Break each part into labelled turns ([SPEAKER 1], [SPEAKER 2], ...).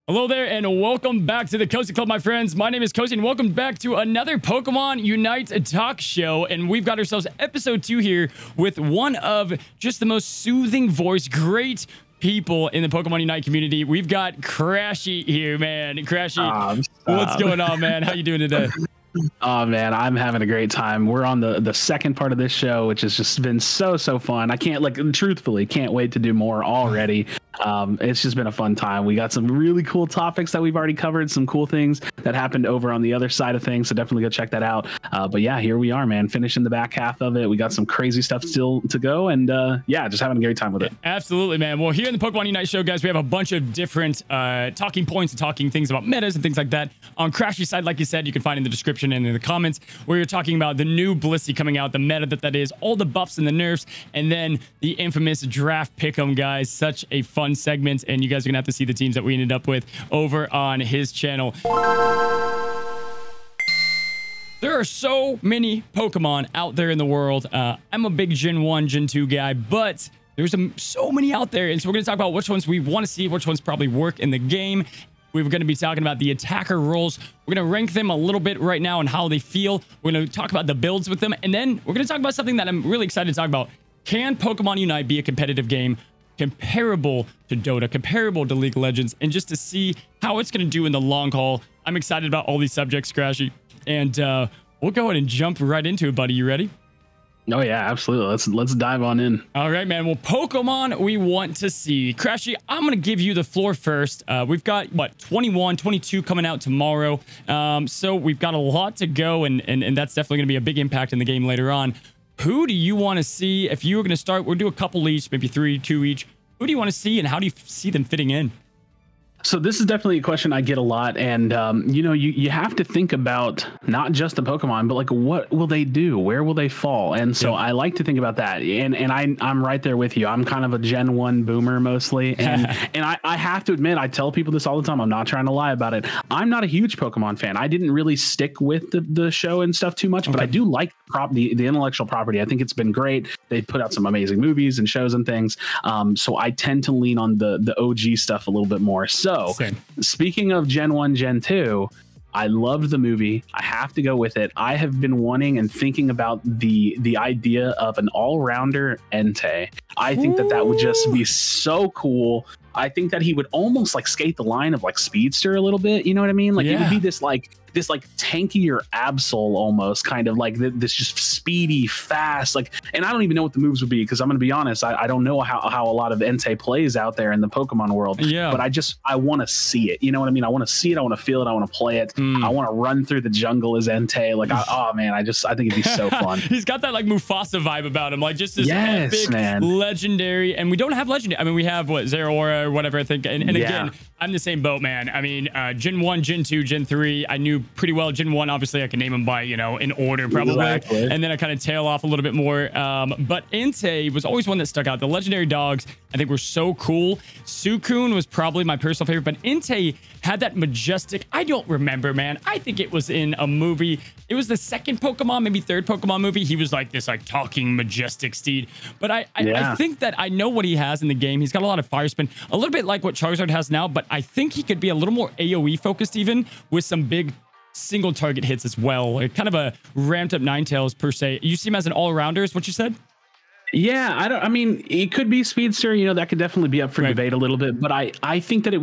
[SPEAKER 1] Hello there, and welcome back to the Cozy Club, my friends. My name is Cozy, and welcome back to another Pokemon Unite talk show. And we've got ourselves episode 2 here with one of just the most soothing voice, great people in the Pokemon Unite community. We've got Krashy here, man. Krashy, what's going on, man? How you doing today?
[SPEAKER 2] Oh man, I'm having a great time. We're on the second part of this show, which has just been so fun. I can't, like, truthfully can't wait to do more already. It's just been a fun time. We got some really cool topics that we've already covered, some cool things that happened over on the other side of things, so definitely go check that out. But yeah, here we are, man, finishing the back half of it. We got some crazy stuff still to go, and yeah, just having a great time with it.
[SPEAKER 1] Absolutely, man. Well, here in the Pokemon Unite show, guys, we have a bunch of different talking points and talking things about metas and things like that. On Krashy's side, like you said, you can find in the description and in the comments where you're talking about the new Blissy coming out, the meta that is, all the buffs and the nerfs, and then the infamous draft Pickem, guys. Such a fun segment, and you guys are gonna have to see the teams that we ended up with over on his channel. There are so many Pokemon out there in the world. I'm a big Gen 1, Gen 2 guy, but there's so many out there, and so we're gonna talk about which ones we want to see, which ones probably work in the game. We're going to be talking about the attacker roles. We're going to rank them a little bit right now and how they feel. We're going to talk about the builds with them. And then we're going to talk about something that I'm really excited to talk about. Can Pokemon Unite be a competitive game comparable to Dota, comparable to League of Legends, and just to see how it's going to do in the long haul? I'm excited about all these subjects, Krashy. And we'll go ahead and jump right into it, buddy. You ready?
[SPEAKER 2] Oh yeah, absolutely. Let's dive on in.
[SPEAKER 1] All right, man. Well, Pokemon we want to see. Krashy, I'm going to give you the floor first. We've got, what, 21, 22 coming out tomorrow. So we've got a lot to go, and that's definitely going to be a big impact in the game later on. Who do you want to see? If you were going to start, we'll do a couple each, maybe 3, 2 each. Who do you want to see, and how do you see them fitting in?
[SPEAKER 2] So this is definitely a question I get a lot, and you know, you have to think about not just the Pokemon, but like, what will they do? Where will they fall? And so I like to think about that, and I'm right there with you. I'm kind of a Gen 1 boomer mostly, and I have to admit, I tell people this all the time. I'm not trying to lie about it. I'm not a huge Pokemon fan. I didn't really stick with the show and stuff too much, but I do like the intellectual property. I think it's been great. They put out some amazing movies and shows and things. So I tend to lean on the OG stuff a little bit more. So speaking of Gen 1, Gen 2, I loved the movie. I have to go with it. I have been wanting and thinking about the idea of an all-rounder Entei. I think that would just be so cool. I think that he would almost like skate the line of like Speedster a little bit. You know what I mean? Like it would be this tankier Absol, almost kind of like this just speedy, fast, like, and I don't even know what the moves would be, because I'm going to be honest, I don't know how a lot of Entei plays out there in the Pokemon world. Yeah. But I want to see it. You know what I mean? I want to see it. I want to feel it. I want to play it. I want to run through the jungle as Entei. Like, oh man, I think it'd be so fun. He's
[SPEAKER 1] got that like Mufasa vibe about him, like just this epic, legendary. And we don't have legendary. I mean, we have what, Zeraora or whatever, I think. And again, I'm the same boat, man. I mean, Gen 1, Gen 2, Gen 3, I knew pretty well. Gen 1, obviously, I can name them by, you know, in order probably. Exactly. And then I kind of tail off a little bit more. But Entei was always one that stuck out. The legendary dogs, I think, were so cool. Suicune was probably my personal favorite, but Entei had that majestic, I don't remember, man. I think it was in a movie. It was the second Pokemon, maybe third Pokemon movie. He was like this like talking majestic steed. But I think that I know what he has in the game. He's got a lot of fire spin, a little bit like what Charizard has now, but I think he could be a little more AoE focused, even with some big single target hits as well. Like kind of a ramped up Ninetales per se. You see him as an all-rounder is what you said?
[SPEAKER 2] Yeah, I mean, it could be Speedster, you know, that could definitely be up for debate a little bit, but I think that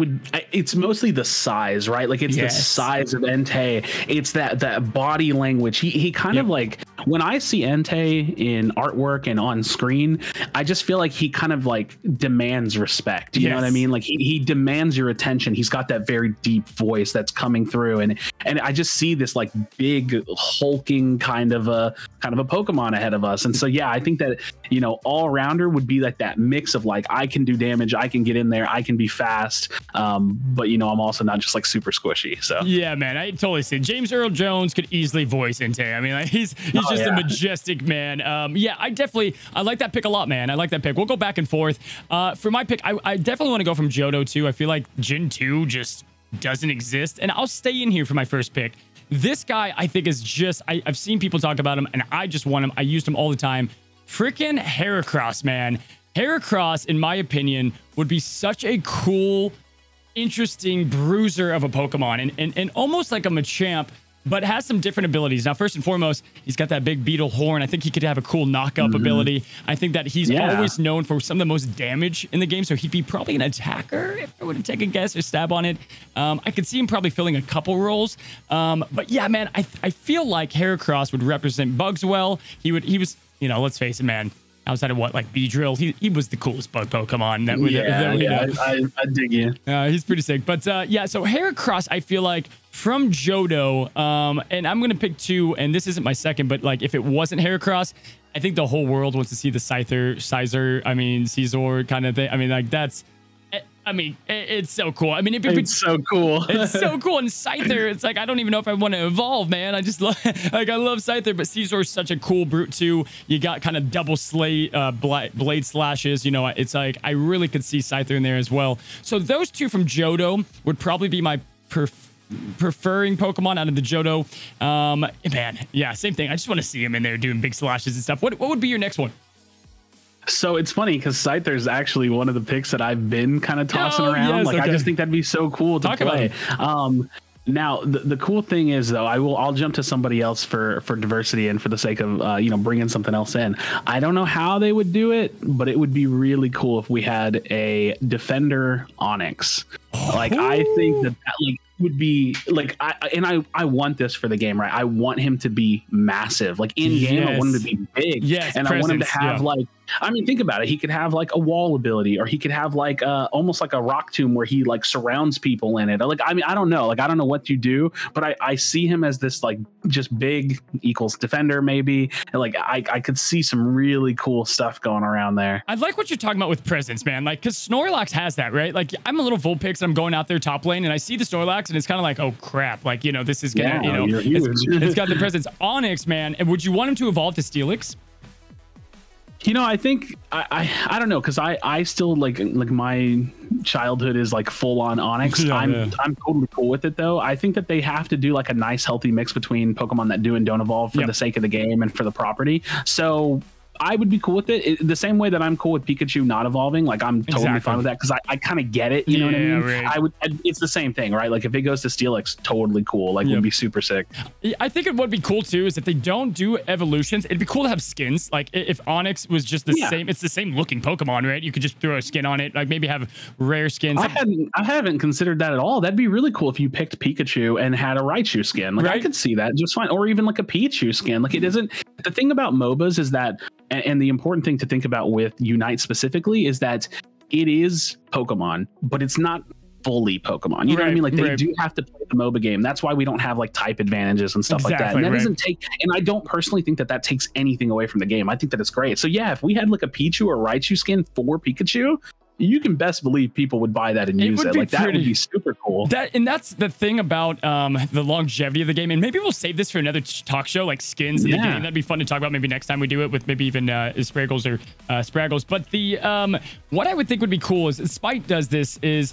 [SPEAKER 2] it's mostly the size, right? Like it's the size of Entei. It's that body language. He kind of like, when I see Entei in artwork and on screen, I just feel like he kind of like demands respect. You know what I mean? Like he demands your attention. He's got that very deep voice that's coming through, and I just see this like big hulking kind of a Pokemon ahead of us. And so yeah, I think that, you know, all-rounder would be like that mix of like, I can do damage, I can get in there, I can be fast, but you know, I'm also not just like super squishy. So
[SPEAKER 1] yeah, man, I totally see. James Earl Jones could easily voice Entei. I mean, like, he's just a majestic man. Yeah, I like that pick a lot, man. I like that pick. We'll go back and forth. For my pick, I definitely want to go from Johto too. I feel like Gen 2 just doesn't exist, and I'll stay in here for my first pick. This guy, I think, is just, I've seen people talk about him, and I just want him. I used him all the time. Freaking Heracross, man. Heracross, in my opinion, would be such a cool interesting bruiser of a Pokemon and almost like a Machamp, but has some different abilities. Now, first and foremost, he's got that big beetle horn. I think he could have a cool knockup ability. I think that he's always known for some of the most damage in the game, so he'd be probably an attacker if I were to take a guess or stab on it. I could see him probably filling a couple roles. But yeah, man, I feel like Heracross would represent bugs well. He was, you know, let's face it, man. Outside of what, like Beedrill, he was the coolest bug Pokemon that we
[SPEAKER 2] I dig you.
[SPEAKER 1] He's pretty sick. But yeah, so Heracross, I feel like from Johto, and I'm gonna pick 2, and this isn't my second, but like if it wasn't Heracross, I think the whole world wants to see the Scyther, I mean Scyther kind of thing. I mean, like that's. I mean, it's so cool. I mean,
[SPEAKER 2] it's so cool.
[SPEAKER 1] It's so cool. And Scyther, it's like, I don't even know if I want to evolve, man. I just love, like, I love Scyther, but Scyther is such a cool brute too. You got kind of double blade slashes. You know, it's like, I really could see Scyther in there as well. So those 2 from Johto would probably be my preferring Pokemon out of the Johto. Man, yeah, same thing. I just want to see him in there doing big slashes and stuff. What would be your next one?
[SPEAKER 2] So it's funny because Scyther is actually one of the picks that I've been kind of tossing around. Like, I just think that'd be so cool to play. Now, the cool thing is, though, I'll jump to somebody else for diversity and for the sake of, you know, bringing something else in. I don't know how they would do it, but it would be really cool if we had a Defender Onix. Like, I think that like would be like, I want this for the game, right? I want him to be massive. Like in game, I want him to be big.
[SPEAKER 1] Yes,
[SPEAKER 2] and I want him to have like, I mean, think about it. He could have like a wall ability, or he could have like almost like a rock tomb where he like surrounds people in it. Like, I mean, I don't know. Like, I don't know what you do, but I see him as this like just big equals defender maybe. And like, I could see some really cool stuff going around there.
[SPEAKER 1] I like what you're talking about with presence, man. Like, because Snorlax has that, right? Like, I'm a little Vulpix and I'm going out there top lane and I see the Snorlax and it's kind of like, oh crap. Like, you know, this is gonna, you know, it's got the presence. Onix, man. And would you want him to evolve to Steelix?
[SPEAKER 2] You know, I think I don't know, because I still like my childhood is like full on Onix. I'm totally cool with it though. I think that they have to do like a nice healthy mix between Pokemon that do and don't evolve for the sake of the game and for the property. So I would be cool with it. The same way that I'm cool with Pikachu not evolving. Like, I'm totally fine with that because I kind of get it. You know what I mean? Right. It's the same thing, right? Like, if it goes to Steelix, totally cool. Like, would be super sick.
[SPEAKER 1] I think it would be cool too is if they don't do evolutions, it'd be cool to have skins. Like, if Onix was just the same, it's the same looking Pokemon, right? You could just throw a skin on it. Like, maybe have rare skins.
[SPEAKER 2] I haven't considered that at all. That'd be really cool if you picked Pikachu and had a Raichu skin. Like, I could see that just fine. Or even like a Pichu skin. Like, it isn't. The thing about MOBAs is that, and the important thing to think about with Unite specifically is that it is Pokemon, but it's not fully Pokemon. You know what I mean? Like, they do have to play the MOBA game. That's why we don't have like type advantages and stuff like that. And that doesn't take, and I don't personally think that that takes anything away from the game. I think that it's great. So yeah, if we had like a Pichu or Raichu skin for Pikachu, you can best believe people would buy that and use it. Like, that would be super cool.
[SPEAKER 1] And that's the thing about the longevity of the game. And maybe we'll save this for another talk show, like skins in the game. That'd be fun to talk about maybe next time we do it with maybe even Spraggles or Spraggles. But the what I would think would be cool is Spike does this is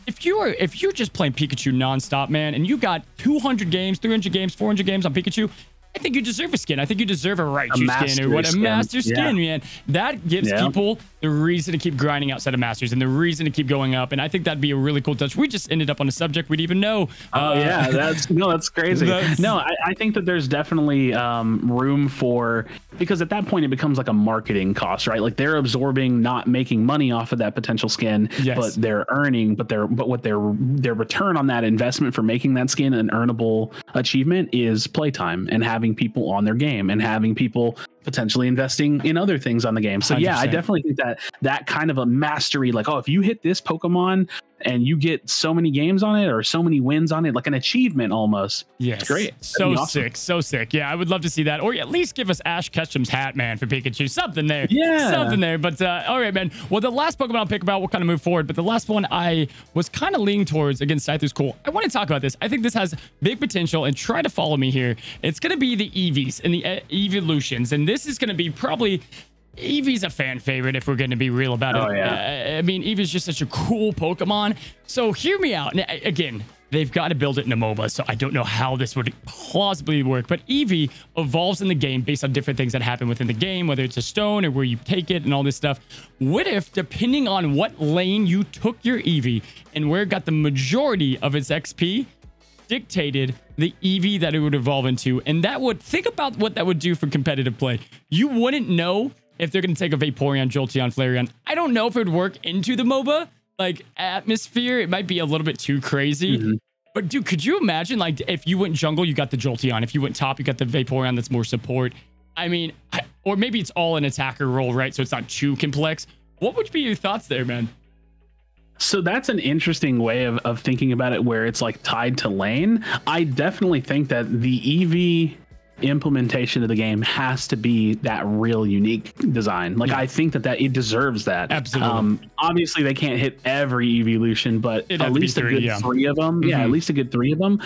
[SPEAKER 1] if you're just playing Pikachu nonstop, man, and you got 200 games, 300 games, 400 games on Pikachu, I think you deserve a skin. I think you deserve a Raichu skin or what a master skin, man. That gives people the reason to keep grinding outside of masters and the reason to keep going up. And I think that'd be a really cool touch. We just ended up on a subject we'd even know.
[SPEAKER 2] That's crazy. I think that there's definitely room for, because at that point it becomes like a marketing cost, right? Like, they're absorbing, not making money off of that potential skin, but they're earning, but what their return on that investment for making that skin an earnable achievement is playtime and having people on their game and having people potentially investing in other things on the game. So 100%. Yeah, I definitely think that kind of a mastery, like, oh, if you hit this Pokemon and you get so many games on it or so many wins on it, like an achievement almost.
[SPEAKER 1] Yes.
[SPEAKER 2] It's great.
[SPEAKER 1] So sick. So sick. Yeah, I would love to see that. Or at least give us Ash Ketchum's hat, man, for Pikachu. Something there.
[SPEAKER 2] Yeah.
[SPEAKER 1] Something there. But all right, man. Well, the last Pokemon I'll pick about, we'll kind of move forward. But the last one I was kind of leaning towards, again, Scyther's cool. I want to talk about this. I think this has big potential, and try to follow me here. It's going to be the EVs and the evolutions. And this is going to be probably Eevee's a fan favorite if we're going to be real about it.
[SPEAKER 2] Yeah.
[SPEAKER 1] I mean, Eevee's just such a cool Pokemon. So hear me out. Now, again, they've got to build it in a MOBA, so I don't know how this would plausibly work. But Eevee evolves in the game based on different things that happen within the game, whether it's a stone or where you take it and all this stuff. What if, depending on what lane you took your Eevee and where it got the majority of its XP, dictated the Eevee that it would evolve into? And that would, think about what that would do for competitive play. You wouldn't know if they're going to take a Vaporeon, Jolteon, Flareon. I don't know if it would work into the MOBA like atmosphere. It might be a little bit too crazy. But dude, could you imagine like if you went jungle, you got the Jolteon. If you went top, you got the Vaporeon that's more support. I mean, or maybe it's all an attacker role, right? So it's not too complex. What would be your thoughts there, man?
[SPEAKER 2] So that's an interesting way of thinking about it, where it's like tied to lane. I definitely think that the EV implementation of the game has to be that real unique design. Like, I think that it deserves that.
[SPEAKER 1] Absolutely.
[SPEAKER 2] Obviously they can't hit every evolution, but at least a good three of them. Yeah, at least a good three of them.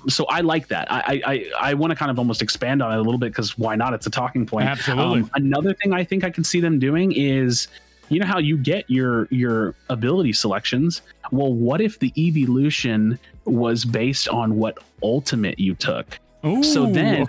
[SPEAKER 2] So I like that. I want to kind of almost expand on it a little bit, because why not? It's a talking point.
[SPEAKER 1] Absolutely.
[SPEAKER 2] Another thing I think I can see them doing is, you know how you get your ability selections? Well, what if the evolution was based on what ultimate you took?
[SPEAKER 1] Ooh,
[SPEAKER 2] so then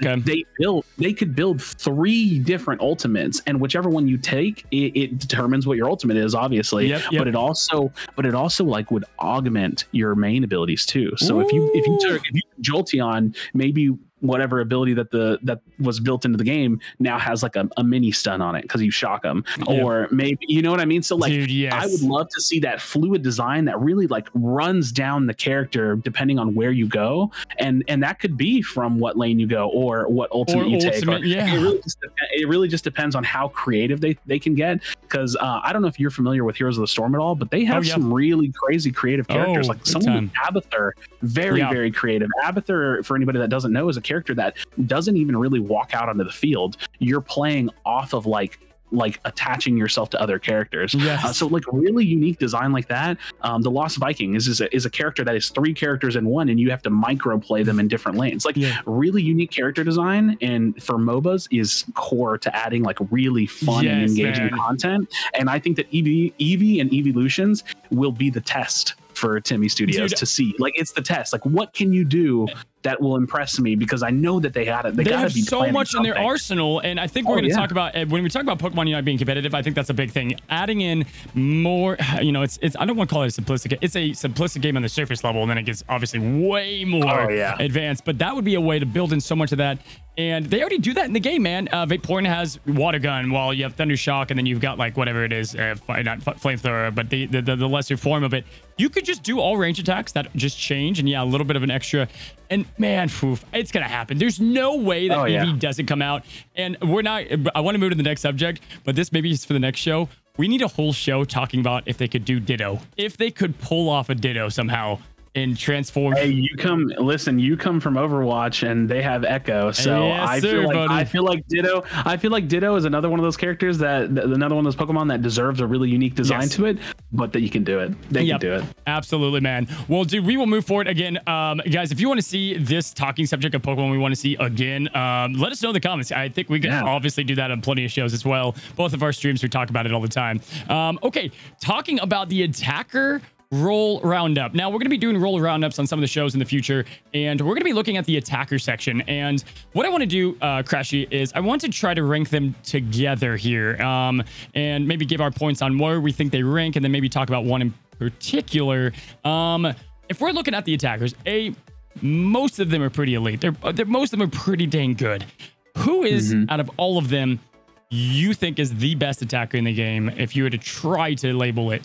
[SPEAKER 2] they could build 3 different ultimates, and whichever one you take, it determines what your ultimate is, obviously. But it also like would augment your main abilities too. So if you took Jolteon, maybe whatever ability that was built into the game now has like a mini stun on it because you shock them, or maybe, you know what I mean? So like, dude, yes. I would love to see that fluid design that really like runs down the character depending on where you go, and that could be from what lane you go or what ultimate you take. It really just depends on how creative they can get, because I don't know if you're familiar with Heroes of the Storm at all, but they have some really crazy creative characters. Like someone like Abathur, very creative. Abathur, for anybody that doesn't know, is a character that doesn't even really walk out onto the field. You're playing off of like attaching yourself to other characters. So like really unique design like that. The Lost Viking is a character that is 3 characters in one, and you have to micro play them in different lanes. Like really unique character design, and for MOBAs is core to adding like really fun and engaging content. And I think that Eevee and Evolutions will be the test for Timmy Studios to see. Like, it's the test. Like, what can you do that will impress me? Because I know that they had it. They have
[SPEAKER 1] so much in their arsenal, and I think we're going to talk about, when we talk about Pokemon Unite being competitive, I think that's a big thing. Adding in more, you know, it's I don't want to call it a simplistic. It's a simplistic game on the surface level, and then it gets obviously way more advanced. But that would be a way to build in so much of that. And they already do that in the game, man. Vaporeon has Water Gun, while you have Thunder Shock, and then you've got like whatever it is, not Flamethrower, but the lesser form of it. You could just do all range attacks that just change, and a little bit of an extra. And man, it's gonna happen. There's no way that Eevee doesn't come out. And we're not. I want to move to the next subject, but this maybe is for the next show. We need a whole show talking about if they could do Ditto, if they could pull off a Ditto somehow and transform.
[SPEAKER 2] Hey, you come from Overwatch, and they have Echo, so I feel like Ditto is another one of those characters another one of those Pokemon that deserves a really unique design to it, but that you can do it. They can do it.
[SPEAKER 1] Absolutely, man. Well, dude, we will move forward again. Guys, if you want to see this talking subject of Pokemon we want to see again, let us know in the comments. I think we can obviously do that on plenty of shows as well. Both of our streams, we talk about it all the time. Okay, talking about the attacker roll roundup. Now we're going to be doing roll roundups on some of the shows in the future, and we're going to be looking at the attacker section. And what I want to do, Krashy, is I want to try to rank them together here, and maybe give our points on where we think they rank, and then maybe talk about one in particular. If we're looking at the attackers, most of them are pretty elite. Most of them are pretty dang good. Who is, out of all of them, you think is the best attacker in the game if you were to try to label it?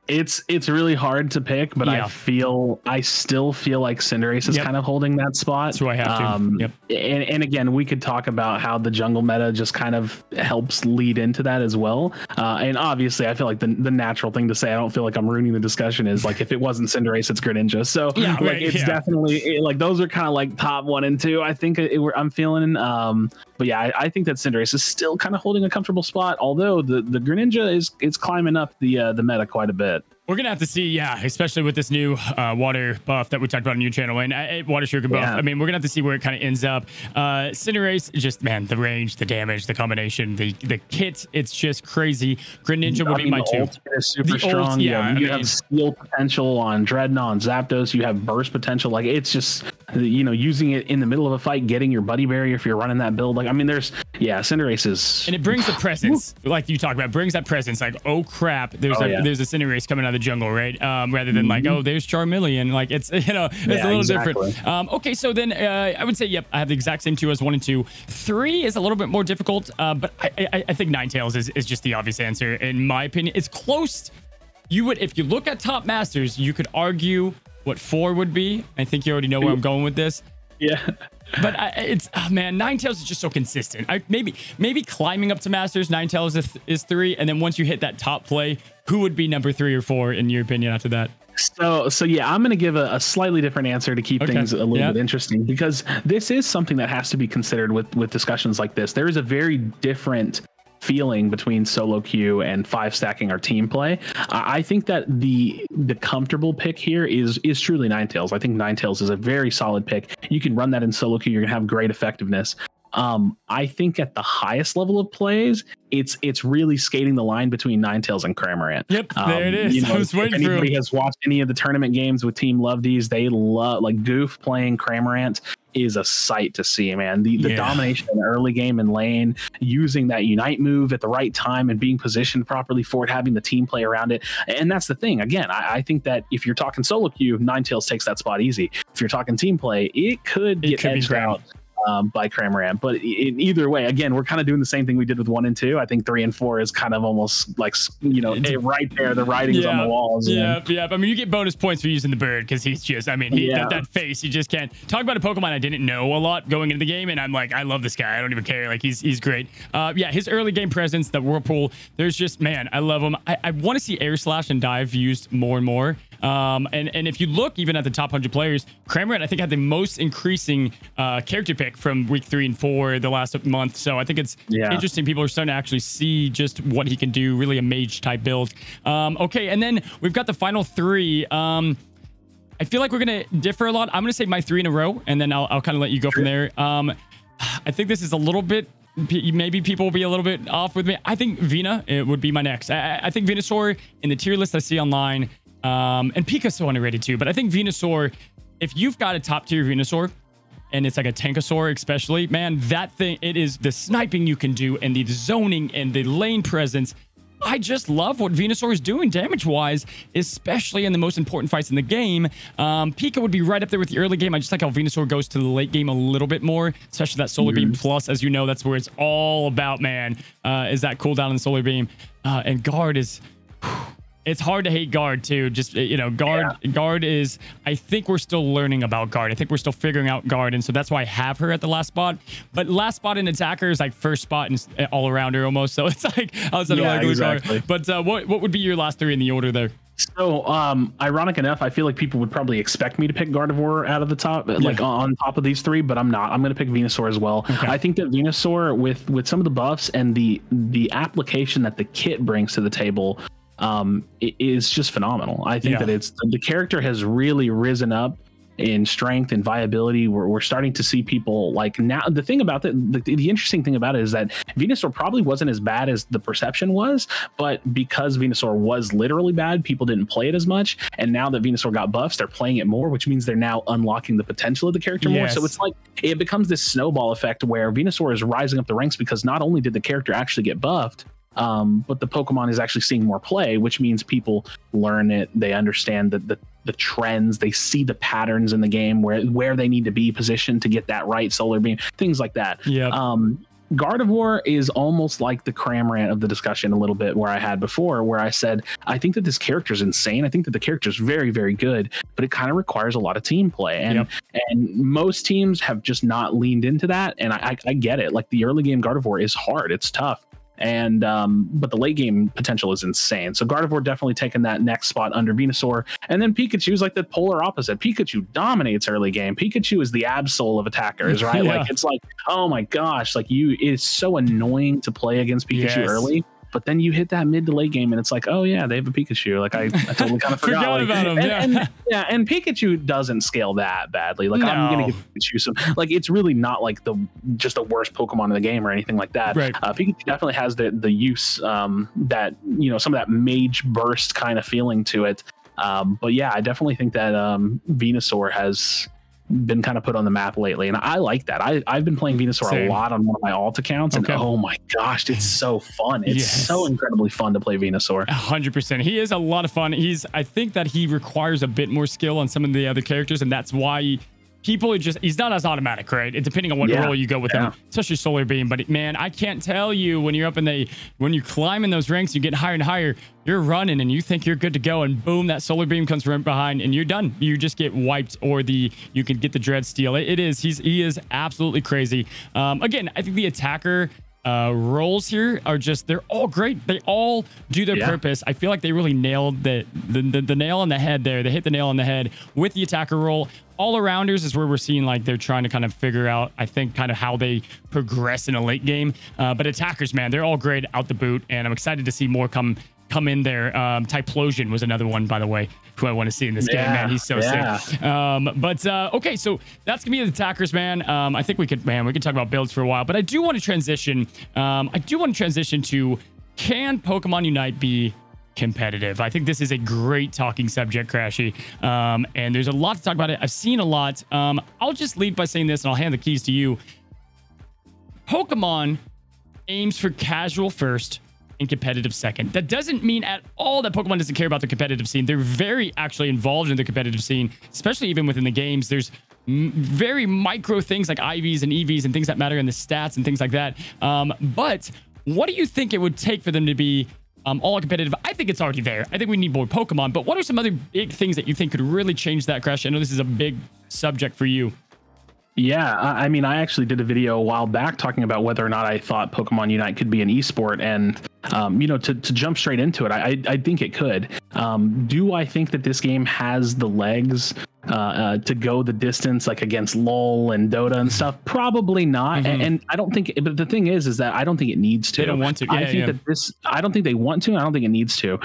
[SPEAKER 2] It's really hard to pick, but I still feel like Cinderace is kind of holding that spot.
[SPEAKER 1] That's who I have to.
[SPEAKER 2] And again, we could talk about how the jungle meta just kind of helps lead into that as well. And obviously, I feel like the natural thing to say, I don't feel like I'm ruining the discussion, is like, if it wasn't Cinderace, it's Greninja. So it's definitely like those are kind of like top 1 and 2. I think I'm feeling. But yeah, I think that Cinderace is still kind of holding a comfortable spot, although the Greninja is climbing up the meta quite a bit.
[SPEAKER 1] We're going to have to see, yeah, especially with this new water buff that we talked about on your channel and water sugar buff. I mean, we're going to have to see where it kind of ends up. Cinderace, just, man, the range, the damage, the combination, the kit, it's just crazy. Greninja would be my two.
[SPEAKER 2] Is super strong. Yeah, you have steal potential on Dreadnought, on Zapdos. You have burst potential. Like, it's just, you know, using it in the middle of a fight, getting your buddy barrier if you're running that build. Like, I mean, there's, yeah, Cinderace is...
[SPEAKER 1] And it brings the presence, like you talked about, brings that presence. Like, oh, crap, there's a Cinderace coming out of the jungle, right? Rather than like, oh, there's Charmeleon. Like, it's, you know, it's a little different. Okay, so then I would say, yep, I have the exact same two as 1 and 2. 3 is a little bit more difficult, but I think Ninetales is just the obvious answer. In my opinion, it's close. You would, if you look at top masters, you could argue what 4 would be. I think you already know where I'm going with this.
[SPEAKER 2] Yeah.
[SPEAKER 1] But it's, oh man, Ninetales is just so consistent. Maybe climbing up to Masters, Ninetales is 3, and then once you hit that top play, who would be number 3 or 4 in your opinion after that?
[SPEAKER 2] So yeah, I'm going to give a slightly different answer to keep things a little bit interesting, because this is something that has to be considered with discussions like this. There is a very different feeling between solo queue and 5 stacking our team play. I think that the comfortable pick here is truly Ninetales. I think Ninetales is a very solid pick. You can run that in solo queue. You're gonna have great effectiveness. I think at the highest level of plays, it's really skating the line between Ninetales and Cramorant.
[SPEAKER 1] Yep, there it is.
[SPEAKER 2] You know,
[SPEAKER 1] I was waiting
[SPEAKER 2] if anybody has watched any of the tournament games with Team Lovedies, they love, like, Goof playing Cramorant is a sight to see, man. The domination in the early game in lane, using that Unite move at the right time and being positioned properly for it, having the team play around it. And that's the thing. Again, I think that if you're talking solo queue, Ninetales takes that spot easy. If you're talking team play, it could get edged out by Cramorant. But in either way, again, we're kind of doing the same thing we did with 1 and 2. I think 3 and 4 is kind of almost like, you know, right there, the writing's on the walls.
[SPEAKER 1] Yeah. I mean, you get bonus points for using the bird, because he's just, I mean, that face, you just can't talk about a Pokemon I didn't know a lot going into the game, and I'm like, I love this guy. I don't even care. Like, he's great. Yeah, his early game presence, the Whirlpool, there's just, man, I love him. I want to see Air Slash and Dive used more and more. And if you look even at the top 100 players, Cramorant, I think, had the most increasing character pick from week 3 and 4 the last month. So I think it's interesting. People are starting to actually see just what he can do. Really a mage type build. Okay, and then we've got the final 3. I feel like we're going to differ a lot. I'm going to say my 3 in a row, and then I'll kind of let you go from there. I think this is a little bit, maybe people will be a little bit off with me. I think Vena, it would be my next. I think Venusaur in the tier list I see online, and Pika's so underrated too, but I think Venusaur, if you've got a top tier Venusaur, and it's like a Tankasaur especially, man, that thing, it is the sniping you can do and the zoning and the lane presence. I just love what Venusaur is doing damage-wise, especially in the most important fights in the game. Pika would be right up there with the early game. I just like how Venusaur goes to the late game a little bit more, especially that Solar Beam Plus. As you know, that's where it's all about, man, is that cooldown in the Solar Beam. And Guard is... It's hard to hate Guard too. Just, you know, Guard is, I think we're still learning about Guard. I think we're still figuring out Guard. And so that's why I have her at the last spot. But last spot in attacker is like first spot and all around her almost. So it's like, outside of regular Guard. But what would be your last 3 in the order there?
[SPEAKER 2] So, ironic enough, I feel like people would probably expect me to pick Gardevoir out of the top, like on top of these 3, but I'm not. I'm going to pick Venusaur as well. Okay. I think that Venusaur, with some of the buffs and the application that the kit brings to the table, it is just phenomenal. I think that the character has really risen up in strength and viability. We're starting to see people like now. The thing about the interesting thing about it is that Venusaur probably wasn't as bad as the perception was, but because Venusaur was literally bad, people didn't play it as much. And now that Venusaur got buffs, they're playing it more, which means they're now unlocking the potential of the character more. So it's like it becomes this snowball effect where Venusaur is rising up the ranks because not only did the character actually get buffed, but the Pokemon is actually seeing more play, which means people learn it. They understand the trends. They see the patterns in the game where they need to be positioned to get that right Solar Beam, things like that. Gardevoir is almost like the Cramorant of the discussion a little bit, where I had before, where I said, I think that this character is insane. I think that the character is very, very good, but it kind of requires a lot of team play. And most teams have just not leaned into that. And I get it. Like the early game Gardevoir is hard. It's tough. And but the late game potential is insane. So Gardevoir definitely taking that next spot under Venusaur. And then Pikachu is like the polar opposite. Pikachu dominates early game. Pikachu is the Absol of attackers, right? Like it's like, oh my gosh, like it's so annoying to play against Pikachu early. But then you hit that mid to late game and it's like, oh yeah, they have a Pikachu. Like I totally kind of forgot
[SPEAKER 1] about him.
[SPEAKER 2] And Pikachu doesn't scale that badly. Like I'm gonna give Pikachu some, like it's really not like just the worst Pokemon in the game or anything like that.
[SPEAKER 1] Right.
[SPEAKER 2] Pikachu definitely has the use that, you know, some of that mage burst kind of feeling to it. But yeah, I definitely think that Venusaur has been kind of put on the map lately, and I like that. I've been playing Venusaur a lot on one of my alt accounts, and oh my gosh, it's so fun. It's so incredibly fun to play Venusaur.
[SPEAKER 1] 100%. He is a lot of fun. I think that he requires a bit more skill on some of the other characters, and that's why people are he's not as automatic, right? Depending on what role you go with him, especially Solar Beam. But man, I can't tell you, when you're up when you climb in those ranks, you get higher and higher, you're running and you think you're good to go, and boom, that Solar Beam comes right behind and you're done. You just get wiped, or you can get the Dread Steel. He is absolutely crazy. Again, I think the attacker roles here are they're all great. They all do their purpose. I feel like they really nailed the nail on the head there. They hit the nail on the head with the attacker role. All arounders is where we're seeing like they're trying to kind of figure out, I think, kind of how they progress in a late game. But attackers, man, they're all great out the boot, and I'm excited to see more come in there. Typhlosion was another one, by the way, who I want to see in this game, man. He's so sick. Okay, so that's gonna be the attackers, man. I think we could talk about builds for a while, but I do want to transition. To, can Pokemon Unite be competitive? I think this is a great talking subject, Krashy. And there's a lot to talk about it. I've seen a lot. I'll just lead by saying this, and I'll hand the keys to you. Pokemon aims for casual first and competitive second. That doesn't mean at all that Pokemon doesn't care about the competitive scene. They're very actually involved in the competitive scene, especially even within the games. There's very micro things like IVs and EVs and things that matter in the stats and things like that. But what do you think it would take for them to be all competitive? I think it's already there. I think we need more Pokemon, but what are some other big things that you think could really change that, Crash? I know this is a big subject for you.
[SPEAKER 2] Yeah, I mean, I actually did a video a while back talking about whether or not I thought Pokemon Unite could be an esport, and you know, to jump straight into it, I think it could. Do I think that this game has the legs to go the distance, like against LoL and Dota and stuff? Probably not. And I don't think, but the thing is that I don't think it needs to.
[SPEAKER 1] They don't want to.
[SPEAKER 2] I think that I don't think they want to. I don't think it needs to.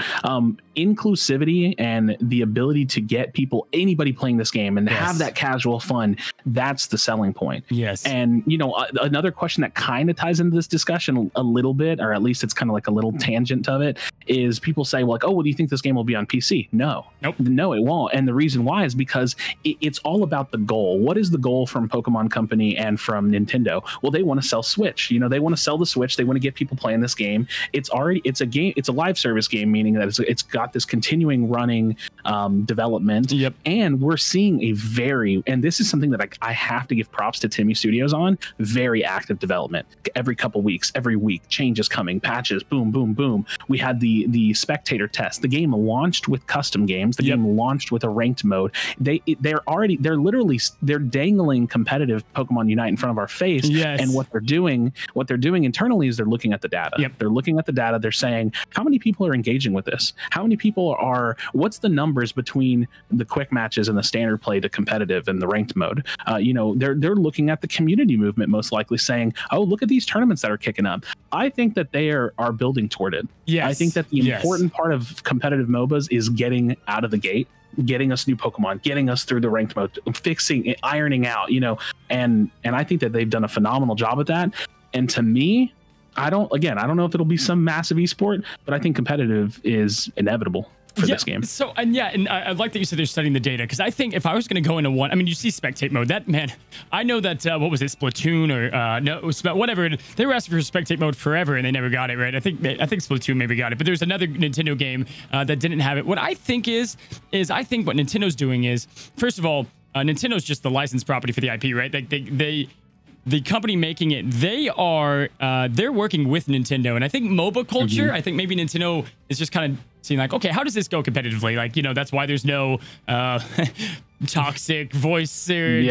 [SPEAKER 2] Inclusivity and the ability to get anybody playing this game and have that casual fun, that's the selling point.
[SPEAKER 1] Yes.
[SPEAKER 2] And you know, another question that kind of ties into this discussion a little bit, or at least it's kind of like a little tangent of it, is people say, well, like, oh, well, do you think this game will be on PC? No. Nope. No, it won't. And the reason why is because it's all about the goal. What is the goal from Pokemon Company and from Nintendo? Well, they want to sell Switch. You know, they want to sell the Switch. They want to get people playing this game. It's a game. It's a live service game, meaning that it's got this continuing running development.
[SPEAKER 1] Yep.
[SPEAKER 2] And we're seeing and this is something that I have to give props to Timmy Studios on, very active development. Every couple weeks, every week, changes coming, patches, boom, boom, boom. We had the spectator test. The game launched with custom games. The game launched with a ranked mode. They're dangling competitive Pokemon Unite in front of our face.
[SPEAKER 1] Yes.
[SPEAKER 2] And what they're doing internally is they're looking at the data.
[SPEAKER 1] Yep.
[SPEAKER 2] They're looking at the data. They're saying, how many people are engaging with this? How many people what's the numbers between the quick matches and the standard play to competitive and the ranked mode? You know, they're looking at the community movement, most likely saying, oh, look at these tournaments that are kicking up. I think that they are building toward it.
[SPEAKER 1] Yes.
[SPEAKER 2] I think that the important part of competitive MOBAs is getting out of the gate, getting us new Pokemon, getting us through the ranked mode, fixing, ironing out, you know, and I think that they've done a phenomenal job at that. And to me, I don't know if it'll be some massive esport, but I think competitive is inevitable for this game.
[SPEAKER 1] So, and I like that you said they're studying the data, because I think if I was going to go into one, I mean, you see spectate mode, that, man, I know that, what was it, Splatoon or, no, it was whatever, they were asking for spectate mode forever and they never got it, right? I think Splatoon maybe got it, but there's another Nintendo game that didn't have it. What I think is I think what Nintendo's doing is, first of all, Nintendo's just the licensed property for the IP, right? The company making it, they're working with Nintendo, and I think MOBA culture, I think maybe Nintendo is just kind of seeing like, okay, how does this go competitively? Like, you know, that's why there's no toxic voice or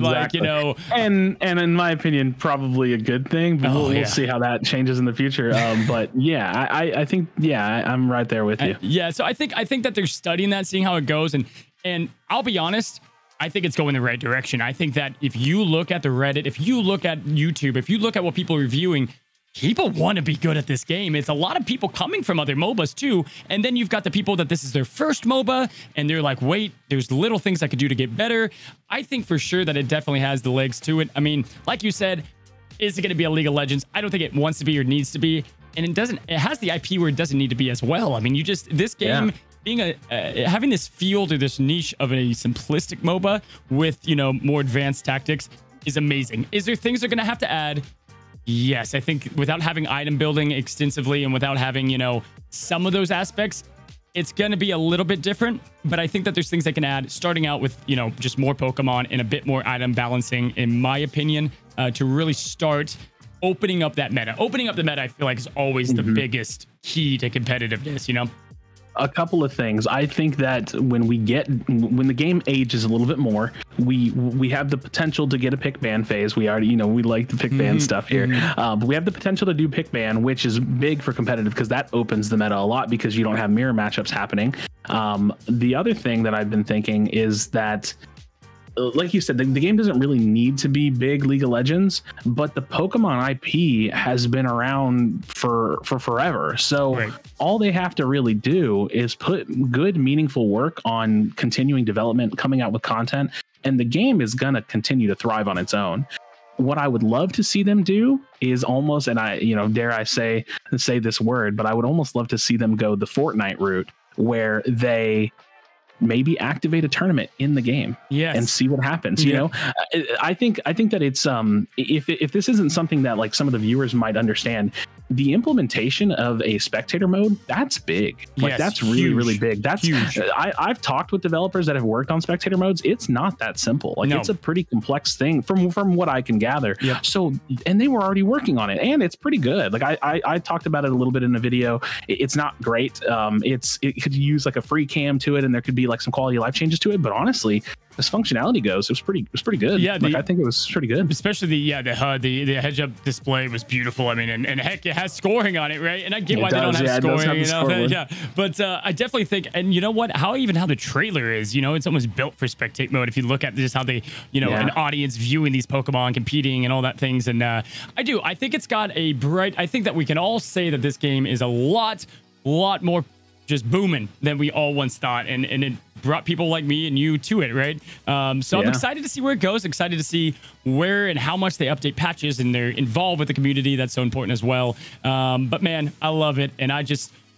[SPEAKER 1] like, you know,
[SPEAKER 2] and in my opinion, probably a good thing, but we'll see how that changes in the future. But yeah, I think, I'm right there with you.
[SPEAKER 1] So I think that they're studying that, seeing how it goes, and I'll be honest, I think it's going the right direction. I think that if you look at the Reddit, if you look at YouTube, if you look at what people are reviewing, people want to be good at this game. It's a lot of people coming from other MOBAs too. And then you've got the people that this is their first MOBA and they're like, wait, there's little things I could do to get better. I think for sure that it definitely has the legs to it. I mean, like you said, is it going to be a League of Legends? I don't think it wants to be or needs to be. And it has the IP where it doesn't need to be as well. I mean, this game being having this field or this niche of a simplistic MOBA with, more advanced tactics is amazing. Is there things they're going to have to add? Yes, I think without having item building extensively and without having, some of those aspects, it's going to be a little bit different. But I think that there's things they can add, starting out with, just more Pokemon and a bit more item balancing, in my opinion, to really start opening up that meta. Opening up the meta, I feel like, is always the biggest key to competitiveness,
[SPEAKER 2] A couple of things. I think that when the game ages a little bit more, we have the potential to get a pick ban phase. We already, we like the pick ban stuff here. But we have the potential to do pick ban, which is big for competitive because that opens the meta a lot because you don't have mirror matchups happening. The other thing that I've been thinking is that, like you said, the game doesn't really need to be big League of Legends, but the Pokemon IP has been around for forever. So all they have to really do is put good, meaningful work on continuing development, coming out with content, and the game is going to continue to thrive on its own. What I would love to see them do is almost, and I, dare I say this word, but I would almost love to see them go the Fortnite route where they maybe activate a tournament in the game and see what happens. I think that it's if this isn't something that like some of the viewers might understand, the implementation of a spectator mode, that's big. Like that's really, really big. That's huge. I've talked with developers that have worked on spectator modes. It's not that simple. Like it's a pretty complex thing from what I can gather. So, and they were already working on it and it's pretty good. Like I talked about it a little bit in the video. It's not great. It could use like a free cam to it and there could be like some quality of life changes to it, but honestly, as functionality goes, it was pretty good. Yeah, I think it was pretty good.
[SPEAKER 1] Especially the HUD, the heads-up display was beautiful. I mean, and heck, it has scoring on it, right? And I get why they don't have scoring, But I definitely think, and you know what? How the trailer is, it's almost built for spectate mode. If you look at just how they, an audience viewing these Pokemon competing and all that things, and I think it's got a bright. I think that we can all say that this game is a lot more just booming than we all once thought, and it brought people like me and you to it, right? So I'm excited to see where it goes, excited to see where and how much they update patches and they're involved with the community. That's so important as well. But man, I love it, and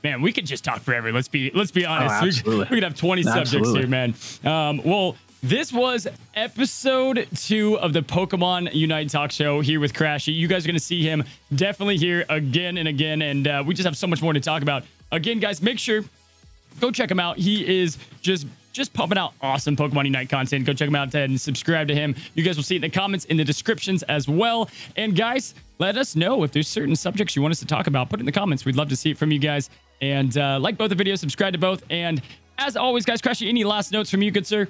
[SPEAKER 1] man, we could just talk forever. Let's be honest. We could have 20 subjects here, man. Well, this was episode 2 of the Pokemon Unite Talk Show here with Krashy. You guys are going to see him definitely here again and again, and we just have so much more to talk about. Again, guys, make sure go check him out. He is just pumping out awesome Pokemon Unite content. Go check him out and subscribe to him. You guys will see it in the comments, in the descriptions as well. And guys, let us know if there's certain subjects you want us to talk about. Put it in the comments. We'd love to see it from you guys. And like both the videos, subscribe to both. And as always, guys, Krashy, any last notes from you, good sir?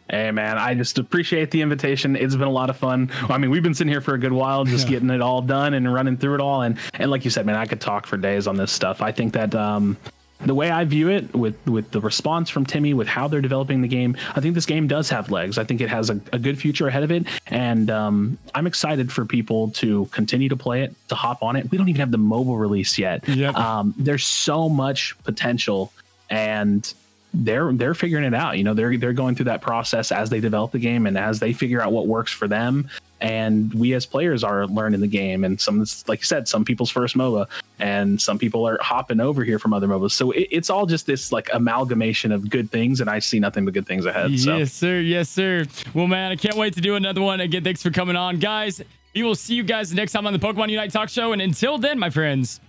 [SPEAKER 2] Hey, man, I just appreciate the invitation. It's been a lot of fun. I mean, we've been sitting here for a good while, just getting it all done and running through it all. And like you said, man, I could talk for days on this stuff. I think that the way I view it, with the response from Timmy, with how they're developing the game, I think this game does have legs. I think it has a good future ahead of it. And I'm excited for people to continue to play it, to hop on it. We don't even have the mobile release yet. There's so much potential, and they're figuring it out. They're going through that process as they develop the game and as they figure out what works for them. And we as players are learning the game. And like you said, some people's first MOBA, and some people are hopping over here from other MOBAs. So it's all just this like amalgamation of good things, and I see nothing but good things ahead.
[SPEAKER 1] Yes, sir. Yes, sir. Well, man, I can't wait to do another one. Again, thanks for coming on, guys. We will see you guys next time on the Pokemon Unite Talk Show. And until then, my friends,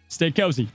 [SPEAKER 1] stay cozy.